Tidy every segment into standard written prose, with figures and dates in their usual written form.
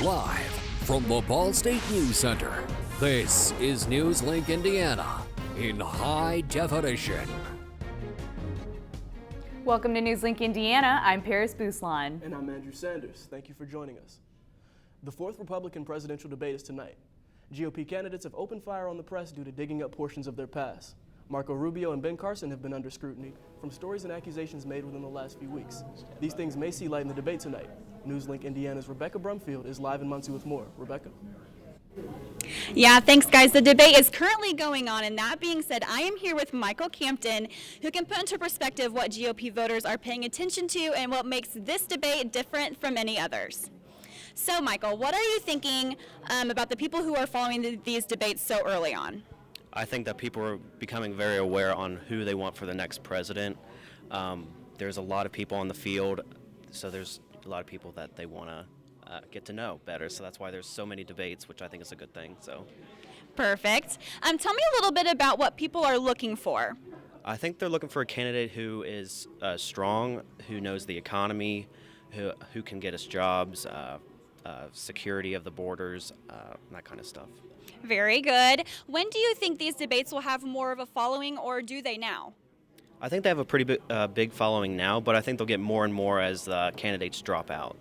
Live from the Ball State News Center, this is NewsLink Indiana in high definition. Welcome to NewsLink Indiana. I'm Paris Bouslan. And I'm Andrew Sanders. Thank you for joining us. The fourth Republican presidential debate is tonight. GOP candidates have opened fire on the press due to digging up portions of their past. Marco Rubio and Ben Carson have been under scrutiny from stories and accusations made within the last few weeks. These things may see light in the debate tonight. NewsLink Indiana's Rebecca Brumfield is live in Muncie with more. Rebecca? Yeah, thanks guys. The debate is currently going on, and that being said, I am here with Michael Campton, who can put into perspective what GOP voters are paying attention to and what makes this debate different from any others. So Michael, what are you thinking about the people who are following these debates so early on? I think that people are becoming very aware on who they want for the next president. There's a lot of people on the field, so there's a lot of people that they want to get to know better. So that's why there's so many debates, which I think is a good thing. So, perfect. Tell me a little bit about what people are looking for. I think they're looking for a candidate who is strong, who knows the economy, who can get us jobs, security of the borders, that kind of stuff. Very good. When do you think these debates will have more of a following, or do they now? I think they have a pretty big following now, but I think they'll get more and more as the candidates drop out.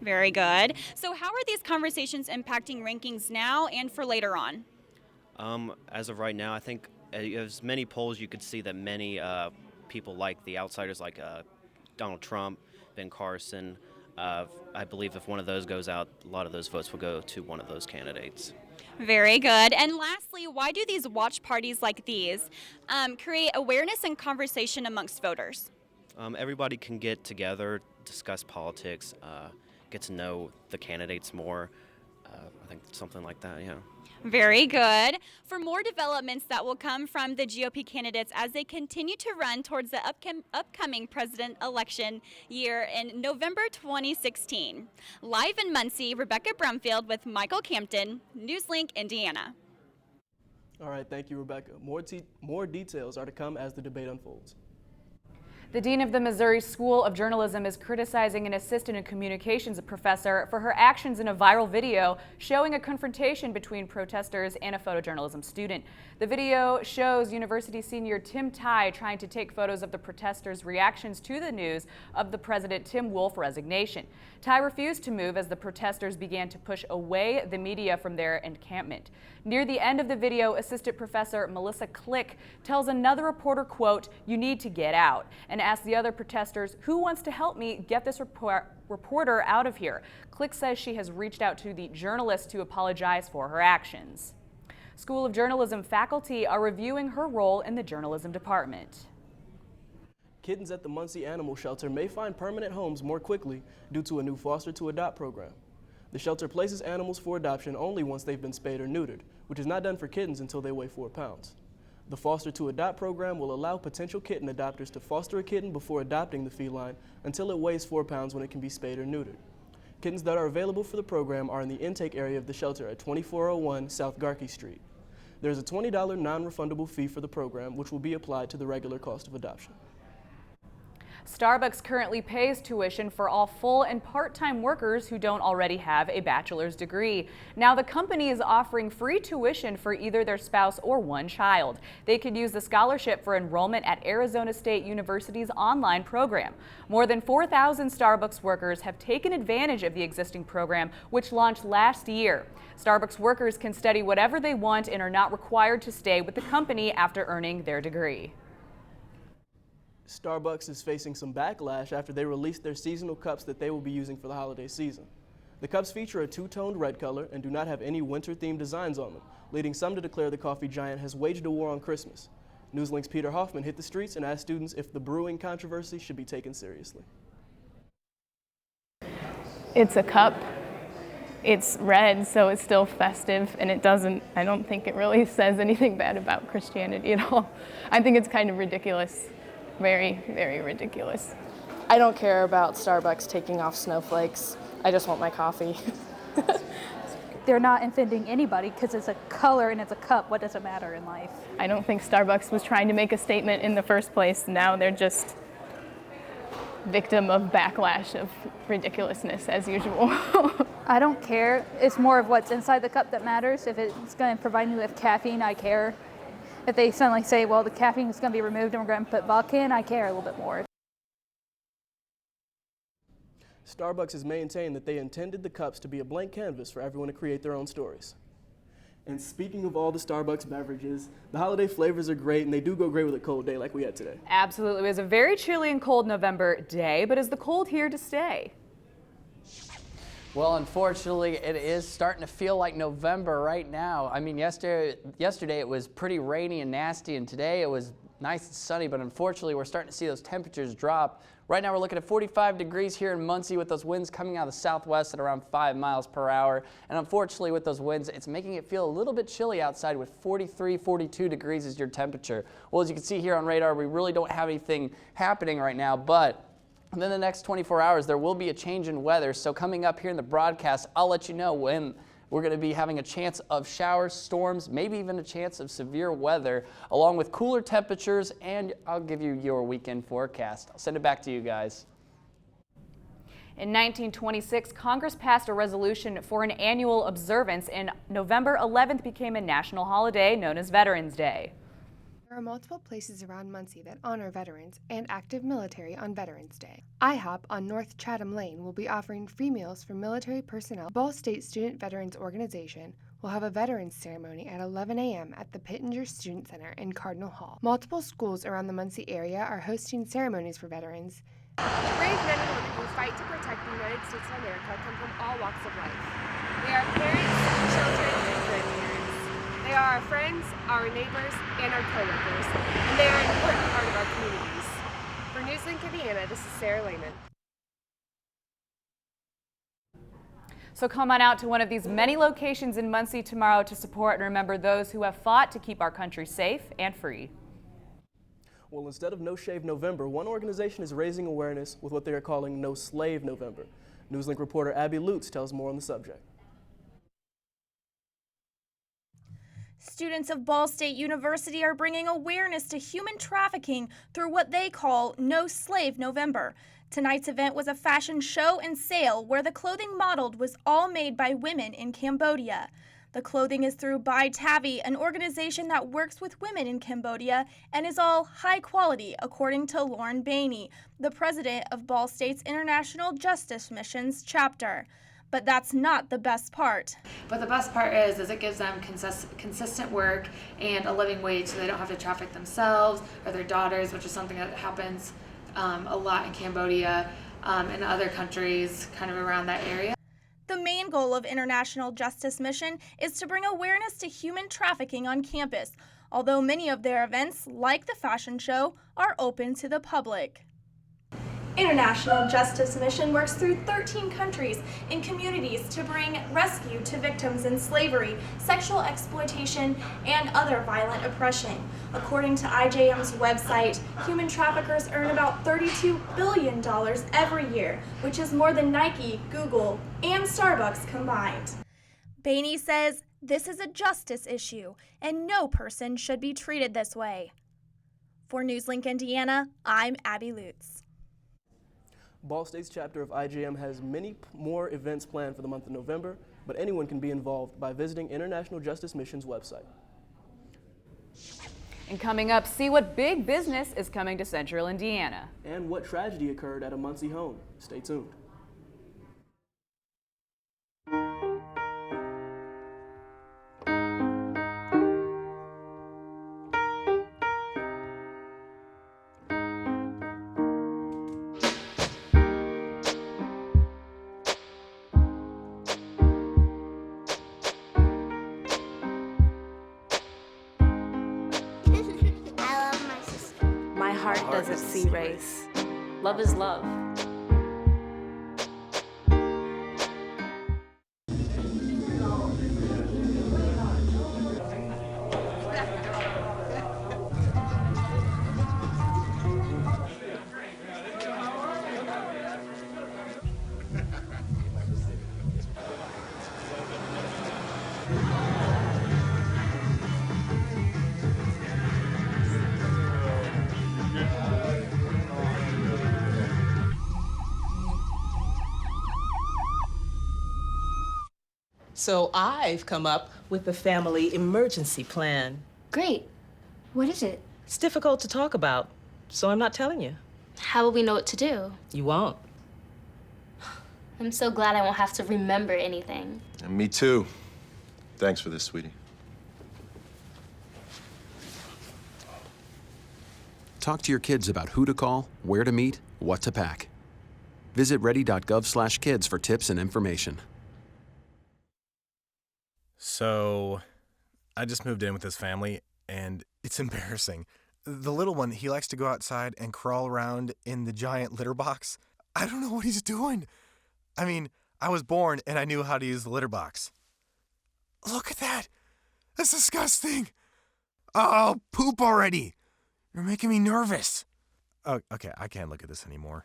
Very good. So how are these conversations impacting rankings now and for later on? As of right now, I think as many polls you could see that many people like the outsiders, like Donald Trump, Ben Carson. I believe if one of those goes out, a lot of those votes will go to one of those candidates. Very good. And lastly, why do these watch parties like these create awareness and conversation amongst voters? Everybody can get together, discuss politics, get to know the candidates more. I think something like that, yeah. Very good. For more developments that will come from the GOP candidates as they continue to run towards the upcoming president election year in November 2016. Live in Muncie, Rebecca Brumfield with Michael Campton, NewsLink Indiana. All right, thank you, Rebecca. More details are to come as the debate unfolds. The dean of the Missouri School of Journalism is criticizing an assistant in communications professor for her actions in a viral video showing a confrontation between protesters and a photojournalism student. The video shows university senior Tim Tye trying to take photos of the protesters' reactions to the news of the President Tim Wolf resignation. Tye refused to move as the protesters began to push away the media from their encampment. Near the end of the video, assistant professor Melissa Click tells another reporter, quote, "You need to get out," and asks the other protesters, "Who wants to help me get this reporter out of here?" Click says she has reached out to the journalist to apologize for her actions. School of Journalism faculty are reviewing her role in the journalism department. Kittens at the Muncie Animal Shelter may find permanent homes more quickly due to a new foster to adopt program. The shelter places animals for adoption only once they've been spayed or neutered, which is not done for kittens until they weigh 4 pounds. The foster to adopt program will allow potential kitten adopters to foster a kitten before adopting the feline until it weighs 4 pounds when it can be spayed or neutered. Kittens that are available for the program are in the intake area of the shelter at 2401 South Garkey Street. There's a $20 non-refundable fee for the program, which will be applied to the regular cost of adoption. Starbucks currently pays tuition for all full and part-time workers who don't already have a bachelor's degree. Now the company is offering free tuition for either their spouse or one child. They could use the scholarship for enrollment at Arizona State University's online program. More than 4,000 Starbucks workers have taken advantage of the existing program, which launched last year. Starbucks workers can study whatever they want and are not required to stay with the company after earning their degree. Starbucks is facing some backlash after they released their seasonal cups that they will be using for the holiday season. The cups feature a two-toned red color and do not have any winter-themed designs on them, leading some to declare the coffee giant has waged a war on Christmas. NewsLink's Peter Hoffman hit the streets and asked students if the brewing controversy should be taken seriously. It's a cup. It's red, so it's still festive, and I don't think it really says anything bad about Christianity at all. I think it's kind of ridiculous. Very, very ridiculous. I don't care about Starbucks taking off snowflakes. I just want my coffee. They're not offending anybody because it's a color and it's a cup. What does it matter in life? I don't think Starbucks was trying to make a statement in the first place. Now they're just victim of backlash of ridiculousness as usual. I don't care. It's more of what's inside the cup that matters. If it's going to provide me with caffeine, I care. If they suddenly say, well, the caffeine is going to be removed and we're going to put vodka in, I care a little bit more. Starbucks has maintained that they intended the cups to be a blank canvas for everyone to create their own stories. And speaking of all the Starbucks beverages, the holiday flavors are great, and they do go great with a cold day like we had today. Absolutely. It was a very chilly and cold November day, but is the cold here to stay? Well, unfortunately, it is starting to feel like November right now. I mean, yesterday it was pretty rainy and nasty, and today it was nice and sunny, but unfortunately we're starting to see those temperatures drop. Right now we're looking at 45 degrees here in Muncie with those winds coming out of the southwest at around 5 miles per hour. And unfortunately with those winds, it's making it feel a little bit chilly outside with 43, 42 degrees is your temperature. Well, as you can see here on radar, we really don't have anything happening right now, but within the next 24 hours, there will be a change in weather. So coming up here in the broadcast, I'll let you know when we're going to be having a chance of showers, storms, maybe even a chance of severe weather, along with cooler temperatures, and I'll give you your weekend forecast. I'll send it back to you guys. In 1926, Congress passed a resolution for an annual observance, and November 11th became a national holiday known as Veterans Day. There are multiple places around Muncie that honor veterans and active military on Veterans Day. IHOP on North Chatham Lane will be offering free meals for military personnel. Ball State Student Veterans Organization will have a veterans ceremony at 11 a.m. at the Pittenger Student Center in Cardinal Hall. Multiple schools around the Muncie area are hosting ceremonies for veterans. The brave men and women who fight to protect the United States of America come from all walks of life. They are parents, children, and grandparents. They are our friends, our neighbors, and our co-workers, and they are an important part of our communities. For NewsLink Indiana, this is Sarah Lehman. So come on out to one of these many locations in Muncie tomorrow to support and remember those who have fought to keep our country safe and free. Well, instead of No Shave November, one organization is raising awareness with what they are calling No Slave November. NewsLink reporter Abby Lutz tells more on the subject. Students of Ball State University are bringing awareness to human trafficking through what they call No Slave November. Tonight's event was a fashion show and sale where the clothing modeled was all made by women in Cambodia. The clothing is through Bai Tavi, an organization that works with women in Cambodia and is all high quality, according to Lauren Bainey, the president of Ball State's International Justice Missions chapter. But that's not the best part. But the best part is it gives them consistent work and a living wage so they don't have to traffic themselves or their daughters, which is something that happens a lot in Cambodia and other countries kind of around that area. The main goal of International Justice Mission is to bring awareness to human trafficking on campus, although many of their events, like the fashion show, are open to the public. International Justice Mission works through 13 countries in communities to bring rescue to victims in slavery, sexual exploitation, and other violent oppression. According to IJM's website, human traffickers earn about $32 billion every year, which is more than Nike, Google, and Starbucks combined. Bainey says this is a justice issue, and no person should be treated this way. For NewsLink Indiana, I'm Abby Lutz. Ball State's chapter of IJM has many more events planned for the month of November, but anyone can be involved by visiting International Justice Mission's website. And coming up, see what big business is coming to Central Indiana. And what tragedy occurred at a Muncie home. Stay tuned. My heart doesn't see race. Love is love. So I've come up with the family emergency plan. Great. What is it? It's difficult to talk about, so I'm not telling you. How will we know what to do? You won't. I'm so glad I won't have to remember anything. And me too. Thanks for this, sweetie. Talk to your kids about who to call, where to meet, what to pack. Visit ready.gov/kids for tips and information. So, I just moved in with this family, and it's embarrassing. The little one, he likes to go outside and crawl around in the giant litter box. I don't know what he's doing. I mean, I was born and I knew how to use the litter box. Look at that. That's disgusting. Oh, poop already. You're making me nervous. Oh, okay, I can't look at this anymore.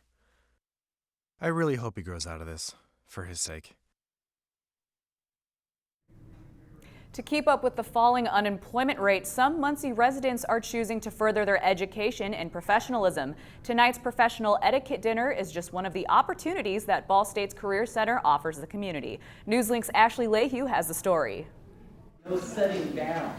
I really hope he grows out of this, for his sake. To keep up with the falling unemployment rate, some Muncie residents are choosing to further their education and professionalism. Tonight's professional etiquette dinner is just one of the opportunities that Ball State's Career Center offers the community. NewsLink's Ashley Lehue has the story. No sitting down.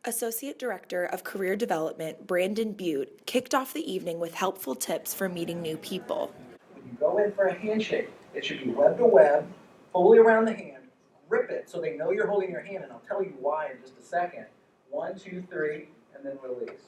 Associate Director of Career Development, Brandon Butte, kicked off the evening with helpful tips for meeting new people. When you go in for a handshake, it should be web to web, fully around the hand. Grip it so they know you're holding your hand, and I'll tell you why in just a second. 1, 2, 3, and then release.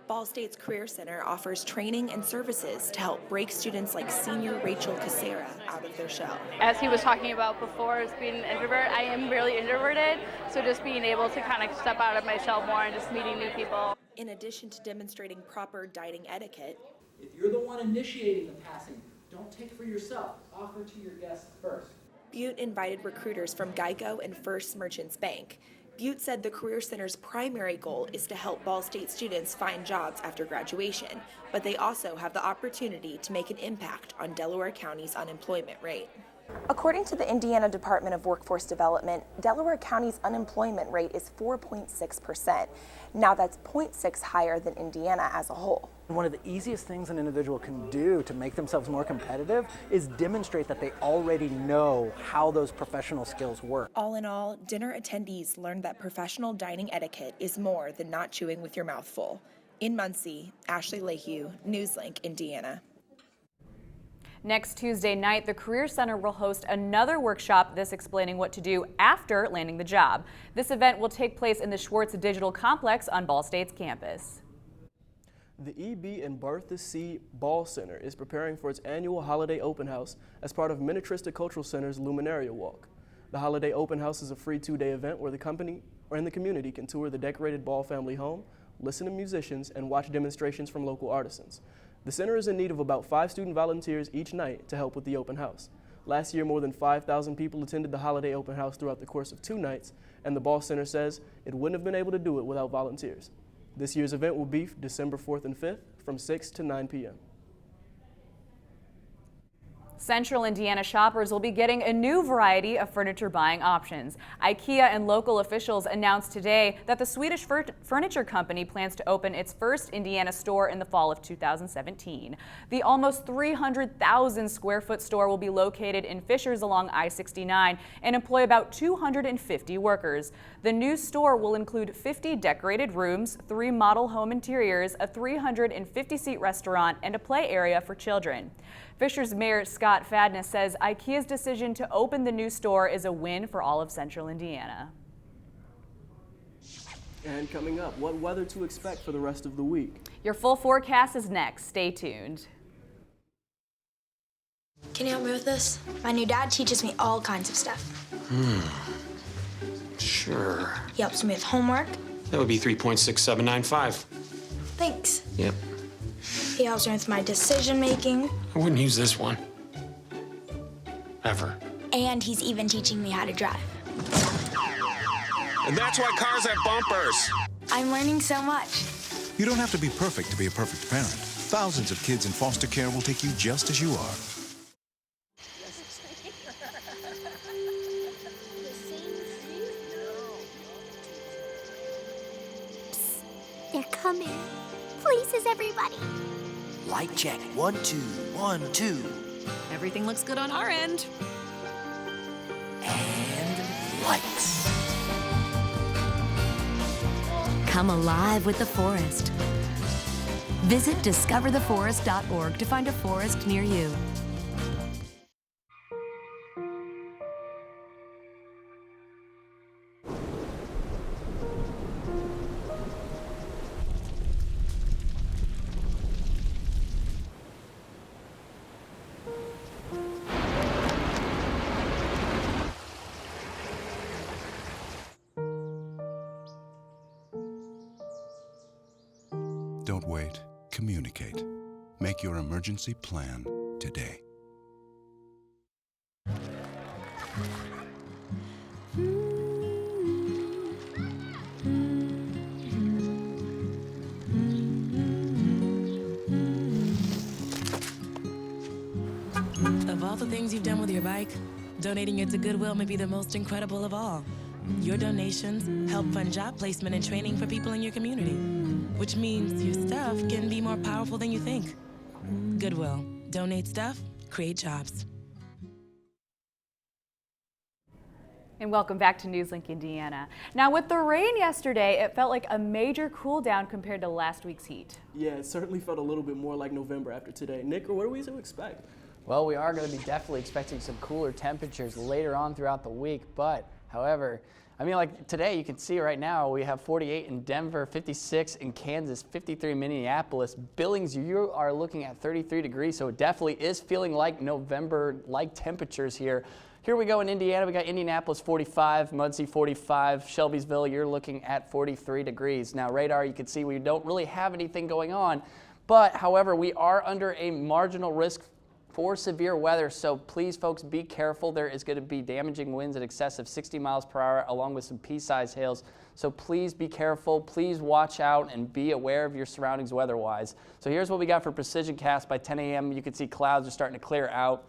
Ball State's Career Center offers training and services to help break students like senior Rachel Casera out of their shell. As he was talking about before, as being an introvert, I am really introverted, so just being able to kind of step out of my shell more and just meeting new people. In addition to demonstrating proper dining etiquette, if you're the one initiating the passing, don't take for yourself. Offer to your guests first. Butte invited recruiters from Geico and First Merchants Bank. Butte said the Career Center's primary goal is to help Ball State students find jobs after graduation, but they also have the opportunity to make an impact on Delaware County's unemployment rate. According to the Indiana Department of Workforce Development, Delaware County's unemployment rate is 4.6%. Now that's 0.6 higher than Indiana as a whole. One of the easiest things an individual can do to make themselves more competitive is demonstrate that they already know how those professional skills work. All in all, dinner attendees learned that professional dining etiquette is more than not chewing with your mouth full. In Muncie, Ashley Lehue, NewsLink, Indiana. Next Tuesday night, the Career Center will host another workshop, this explaining what to do after landing the job. This event will take place in the Schwartz Digital Complex on Ball State's campus. The E.B. and Bertha C. Ball Center is preparing for its annual Holiday Open House as part of Minnetrista Cultural Center's Luminaria Walk. The Holiday Open House is a free 2-day event where the company or the community can tour the decorated Ball family home, listen to musicians, and watch demonstrations from local artisans. The center is in need of about 5 student volunteers each night to help with the open house. Last year, more than 5,000 people attended the Holiday Open House throughout the course of 2 nights, and the Ball Center says it wouldn't have been able to do it without volunteers. This year's event will be December 4th and 5th from 6 to 9 p.m. Central Indiana shoppers will be getting a new variety of furniture buying options. IKEA and local officials announced today that the Swedish furniture company plans to open its first Indiana store in the fall of 2017. The almost 300,000 square foot store will be located in Fishers along I-69 and employ about 250 workers. The new store will include 50 decorated rooms, 3 model home interiors, a 350-seat restaurant, and a play area for children. Fishers Mayor Scott Fadness says IKEA's decision to open the new store is a win for all of Central Indiana. And coming up, what weather to expect for the rest of the week. Your full forecast is next. Stay tuned. Can you help me with this? My new dad teaches me all kinds of stuff. Sure. He helps me with homework. That would be 3.6795. Thanks. Yep. He helps me with my decision making. I wouldn't use this one. Ever. And he's even teaching me how to drive. And that's why cars have bumpers. I'm learning so much. You don't have to be perfect to be a perfect parent. Thousands of kids in foster care will take you just as you are. They're coming. Places, everybody. Light check. 1, 2, 1, 2. Everything looks good on our end. Come alive with the forest. Visit discovertheforest.org to find a forest near you. Don't wait. Communicate. Make your emergency plan today. Of all the things you've done with your bike, donating it to Goodwill may be the most incredible of all. Your donations help fund job placement and training for people in your community, which means your stuff can be more powerful than you think. Goodwill. Donate stuff, create jobs. And welcome back to NewsLink Indiana. Now with the rain yesterday, it felt like a major cool down compared to last week's heat. Yeah, it certainly felt a little bit more like November after today. Nick, what are we to expect? Well, we are going to be definitely expecting some cooler temperatures later on throughout the week, but however, I mean, like today you can see right now we have 48 in Denver, 56 in Kansas, 53 in Minneapolis. Billings, you are looking at 33 degrees, so it definitely is feeling like November-like temperatures here. Here we go in Indiana. We got Indianapolis 45, Muncie 45, Shelbyville, you're looking at 43 degrees. Now radar, you can see we don't really have anything going on, but however, we are under a marginal risk for severe weather, so please folks be careful. There is going to be damaging winds in excess of 60 miles per hour along with some pea-sized hails, so please be careful, please watch out and be aware of your surroundings weather-wise. So here's what we got for precision cast. By 10 a.m. you can see clouds are starting to clear out,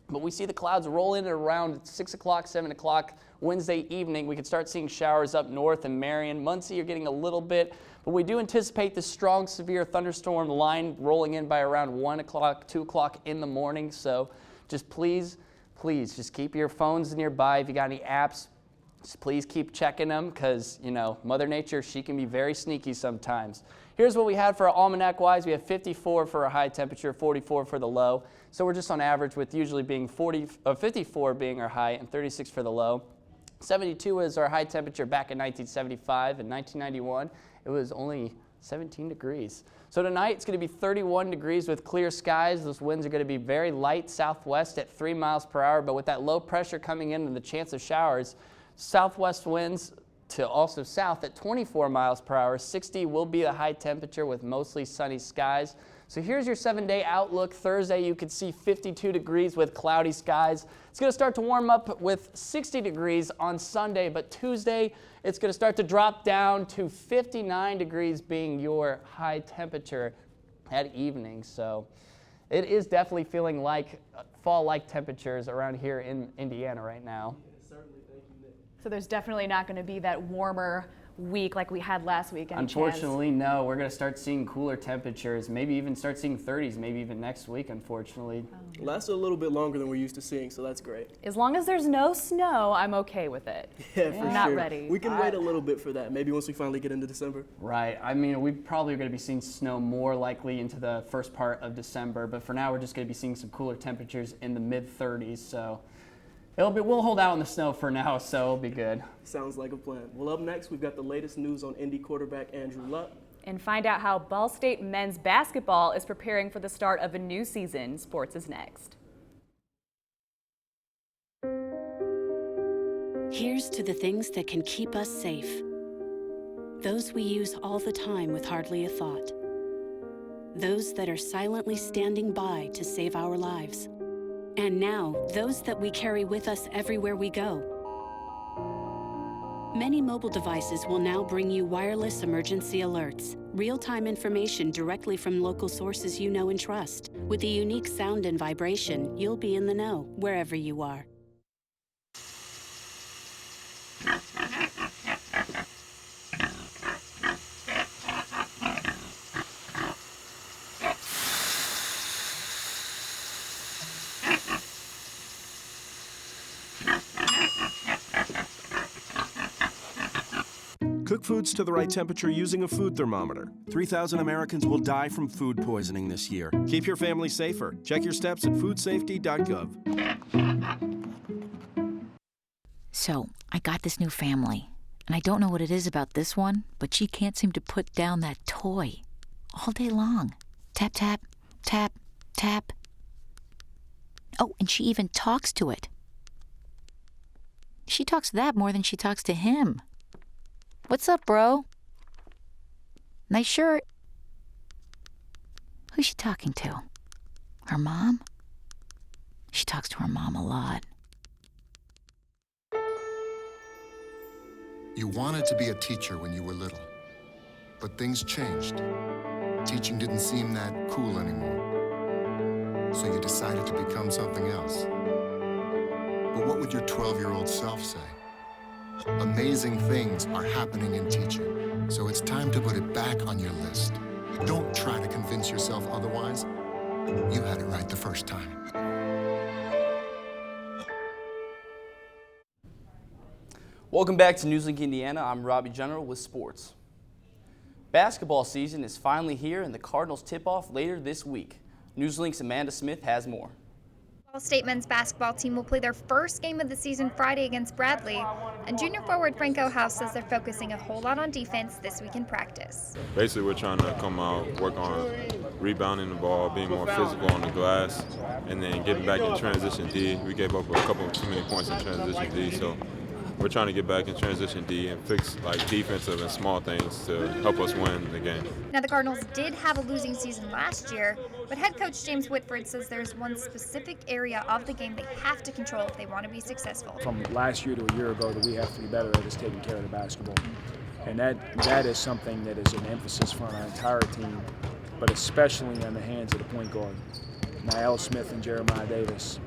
but we see the clouds roll in at around 6 o'clock, 7 o'clock Wednesday evening. We can start seeing showers up north in Marion. Muncie, you're getting a little bit, but we do anticipate this strong, severe thunderstorm line rolling in by around 1 o'clock, 2 o'clock in the morning. So just please just keep your phones nearby. If you got any apps, just please keep checking them because, you know, Mother Nature, she can be very sneaky sometimes. Here's what we had for our almanac-wise. We have 54 for a high temperature, 44 for the low. So we're just on average with usually being 54 being our high and 36 for the low. 72 is our high temperature back in 1975 and 1991. It was only 17 degrees. So tonight it's going to be 31 degrees with clear skies. Those winds are going to be very light southwest at 3 miles per hour, but with that low pressure coming in and the chance of showers, southwest winds to also south at 24 miles per hour. 60 will be the high temperature with mostly sunny skies. So here's your 7-day outlook. Thursday you can see 52 degrees with cloudy skies. It's going to start to warm up with 60 degrees on Sunday, but Tuesday it's going to start to drop down to 59 degrees being your high temperature at evening. So it is definitely feeling like fall-like temperatures around here in Indiana right now. So there's definitely not going to be that warmer week like we had last week. Unfortunately, no. We're going to start seeing cooler temperatures, maybe even start seeing 30s, maybe even next week, unfortunately. Lasts a little bit longer than we're used to seeing, so that's great. As long as there's no snow, I'm okay with it. Yeah, for sure. We're not ready. We can wait a little bit for that, maybe once we finally get into December. Right. I mean, we probably are going to be seeing snow more likely into the first part of December, but for now we're just going to be seeing some cooler temperatures in the mid-30s, so we'll hold out on the snow for now, so it'll be good. Sounds like a plan. Well, up next, we've got the latest news on Indy quarterback Andrew Luck. And find out how Ball State men's basketball is preparing for the start of a new season. Sports is next. Here's to the things that can keep us safe. Those we use all the time with hardly a thought. Those that are silently standing by to save our lives. And now, those that we carry with us everywhere we go. Many mobile devices will now bring you wireless emergency alerts, real-time information directly from local sources you know and trust. With the unique sound and vibration, you'll be in the know, wherever you are. Cook foods to the right temperature using a food thermometer. 3,000 Americans will die from food poisoning this year. Keep your family safer. Check your steps at foodsafety.gov. So, I got this new family, and I don't know what it is about this one, but she can't seem to put down that toy all day long. Tap, tap, tap, tap. Oh, and she even talks to it. She talks to that more than she talks to him. What's up, bro? Nice shirt. Who's she talking to? Her mom? She talks to her mom a lot. You wanted to be a teacher when you were little, but things changed. Teaching didn't seem that cool anymore, so you decided to become something else. But what would your 12-year-old self say? Amazing things are happening in teaching, so it's time to put it back on your list. Don't try to convince yourself otherwise. You had it right the first time. Welcome back to NewsLink Indiana. I'm Robbie General with sports. Basketball season is finally here and the Cardinals tip off later this week. NewsLink's Amanda Smith has more. Ball State men's basketball team will play their first game of the season Friday against Bradley, and junior forward Franco House says they're focusing a whole lot on defense this week in practice. Basically, we're trying to come out, work on rebounding the ball, being more physical on the glass, and then getting back in transition D. We gave up a couple of too many points in transition D, so we're trying to get back in transition D and fix defensive and small things to help us win the game. Now, the Cardinals did have a losing season last year, but head coach James Whitford says there's one specific area of the game they have to control if they want to be successful. From last year to a year ago, that we have to be better at is taking care of the basketball. And that is something that is an emphasis for our entire team, but especially on the hands of the point guard. Niall Smith and Jeremiah Davis.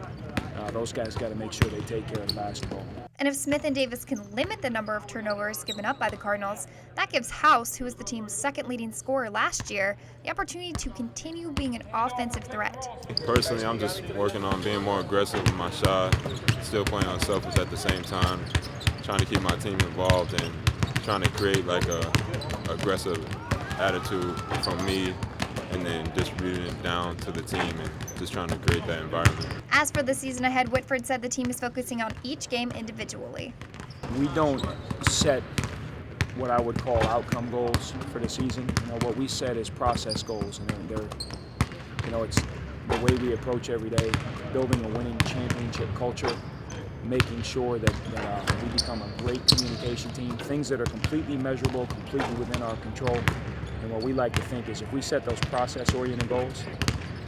Those guys got to make sure they take care of the basketball. And if Smith and Davis can limit the number of turnovers given up by the Cardinals, that gives House, who was the team's second leading scorer last year, the opportunity to continue being an offensive threat. Personally, I'm just working on being more aggressive with my shot, still playing unselfish at the same time, trying to keep my team involved and trying to create a aggressive attitude from me and then distributing it down to the team and just trying to create that environment. As for the season ahead, Whitford said the team is focusing on each game individually. We don't set what I would call outcome goals for the season. What we set is process goals, and it's the way we approach every day, building a winning championship culture, making sure that we become a great communication team, things that are completely measurable, completely within our control. And what we like to think is if we set those process-oriented goals,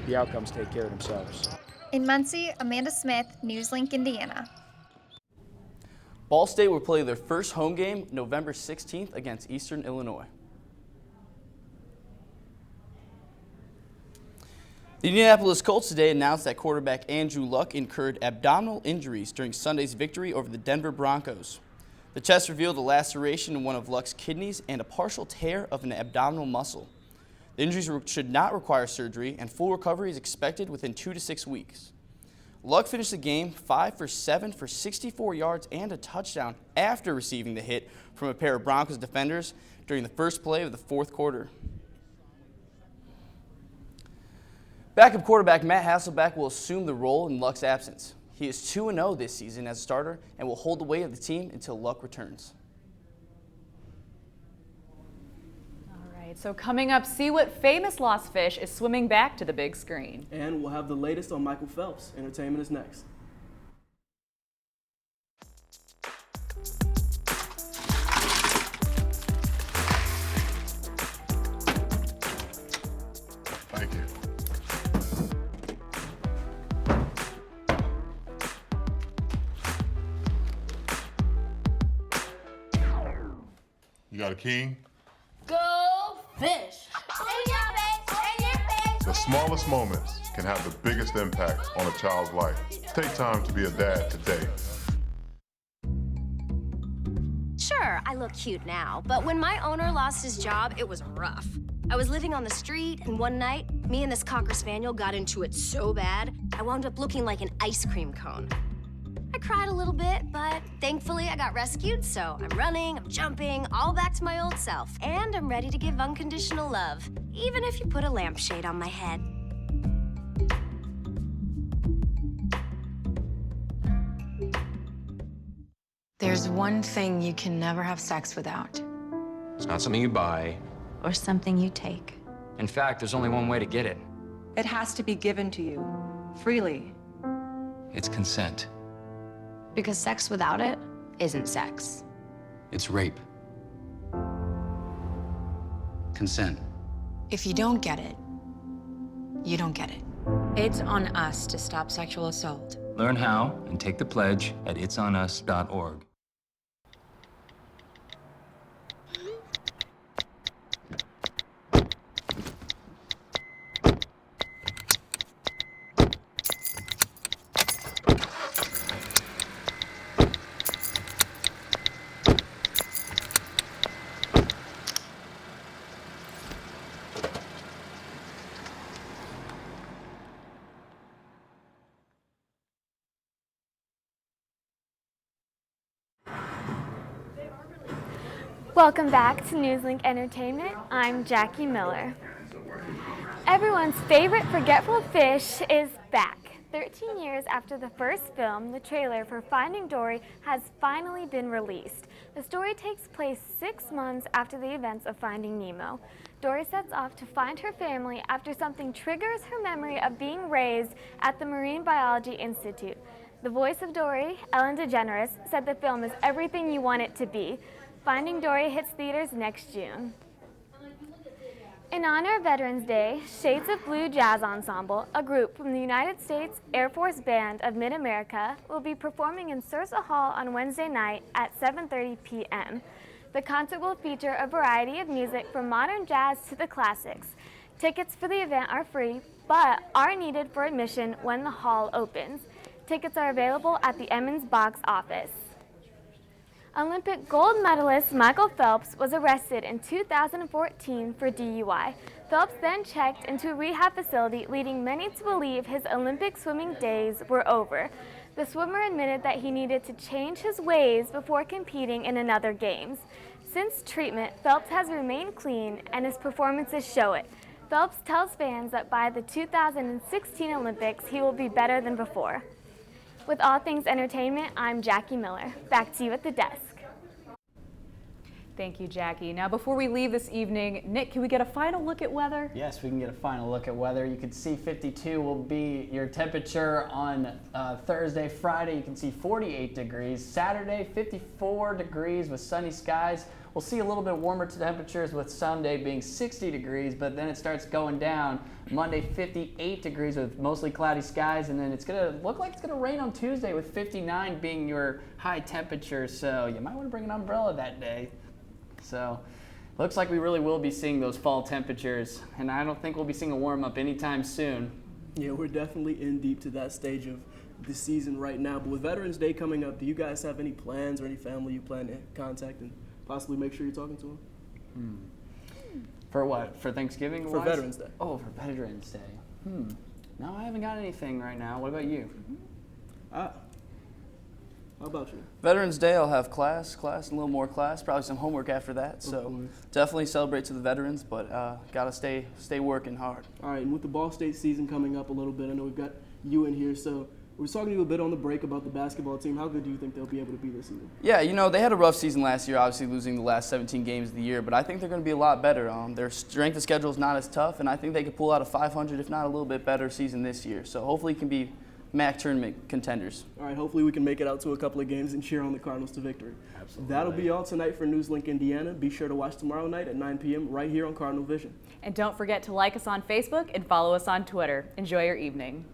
the outcomes take care of themselves. In Muncie, Amanda Smith, NewsLink, Indiana. Ball State will play their first home game November 16th against Eastern Illinois. The Indianapolis Colts today announced that quarterback Andrew Luck incurred abdominal injuries during Sunday's victory over the Denver Broncos. The test revealed a laceration in one of Luck's kidneys and a partial tear of an abdominal muscle. The injuries should not require surgery, and full recovery is expected within 2 to 6 weeks. Luck finished the game 5 for 7 for 64 yards and a touchdown after receiving the hit from a pair of Broncos defenders during the first play of the fourth quarter. Backup quarterback Matt Hasselbeck will assume the role in Luck's absence. He is 2-0 this season as a starter and will hold the weight of the team until Luck returns. All right, so coming up, see what famous lost fish is swimming back to the big screen. And we'll have the latest on Michael Phelps. Entertainment is next. Thank you. You got a king? Go fish! In your face! In your face! The smallest moments can have the biggest impact on a child's life. Take time to be a dad today. Sure, I look cute now, but when my owner lost his job, it was rough. I was living on the street, and one night, me and this Cocker Spaniel got into it so bad, I wound up looking like an ice cream cone. I cried a little bit, but thankfully I got rescued, so I'm running, I'm jumping, all back to my old self. And I'm ready to give unconditional love, even if you put a lampshade on my head. There's one thing you can never have sex without. It's not something you buy. Or something you take. In fact, there's only one way to get it. It has to be given to you, freely. It's consent. Because sex without it isn't sex. It's rape. Consent. If you don't get it, you don't get it. It's on us to stop sexual assault. Learn how and take the pledge at itsonus.org. Welcome back to NewsLink Entertainment. I'm Jackie Miller. Everyone's favorite forgetful fish is back. 13 years after the first film, the trailer for Finding Dory has finally been released. The story takes place 6 months after the events of Finding Nemo. Dory sets off to find her family after something triggers her memory of being raised at the Marine Biology Institute. The voice of Dory, Ellen DeGeneres, said the film is everything you want it to be. Finding Dory hits theaters next June. In honor of Veterans Day, Shades of Blue Jazz Ensemble, a group from the United States Air Force Band of Mid-America, will be performing in Sursa Hall on Wednesday night at 7:30 p.m. The concert will feature a variety of music from modern jazz to the classics. Tickets for the event are free, but are needed for admission when the hall opens. Tickets are available at the Emmons box office. Olympic gold medalist Michael Phelps was arrested in 2014 for DUI. Phelps then checked into a rehab facility, leading many to believe his Olympic swimming days were over. The swimmer admitted that he needed to change his ways before competing in another games. Since treatment, Phelps has remained clean and his performances show it. Phelps tells fans that by the 2016 Olympics, he will be better than before. With all things entertainment, I'm Jackie Miller. Back to you at the desk. Thank you, Jackie. Now, before we leave this evening, Nick, can we get a final look at weather? Yes, we can get a final look at weather. You can see 52 will be your temperature on Thursday. Friday, you can see 48 degrees. Saturday, 54 degrees with sunny skies. We'll see a little bit warmer temperatures with Sunday being 60 degrees, but then it starts going down. Monday, 58 degrees with mostly cloudy skies, and then it's going to look like it's going to rain on Tuesday with 59 being your high temperature, so you might want to bring an umbrella that day. So looks like we really will be seeing those fall temperatures, and I don't think we'll be seeing a warm-up anytime soon. Yeah, we're definitely in deep to that stage of the season right now, but with Veterans Day coming up, do you guys have any plans or any family you plan to contact and possibly make sure you're talking to them? For what? For Thanksgiving? For Veterans Day. Oh, for Veterans Day. No, I haven't got anything right now. What about you? How about you? Veterans Day, I'll have class, a little more class, probably some homework after that. So definitely celebrate to the veterans, but gotta stay working hard. All right, and with the Ball State season coming up a little bit, I know we've got you in here, so we were talking to you a bit on the break about the basketball team. How good do you think they'll be able to be this season? Yeah, you know, they had a rough season last year, obviously losing the last 17 games of the year, but I think they're going to be a lot better. Their strength of schedule is not as tough, and I think they could pull out a 500, if not a little bit better season this year. So hopefully it can be MAC tournament contenders. All right, hopefully we can make it out to a couple of games and cheer on the Cardinals to victory. Absolutely. That'll be all tonight for NewsLink Indiana. Be sure to watch tomorrow night at 9 p.m. right here on Cardinal Vision. And don't forget to like us on Facebook and follow us on Twitter. Enjoy your evening.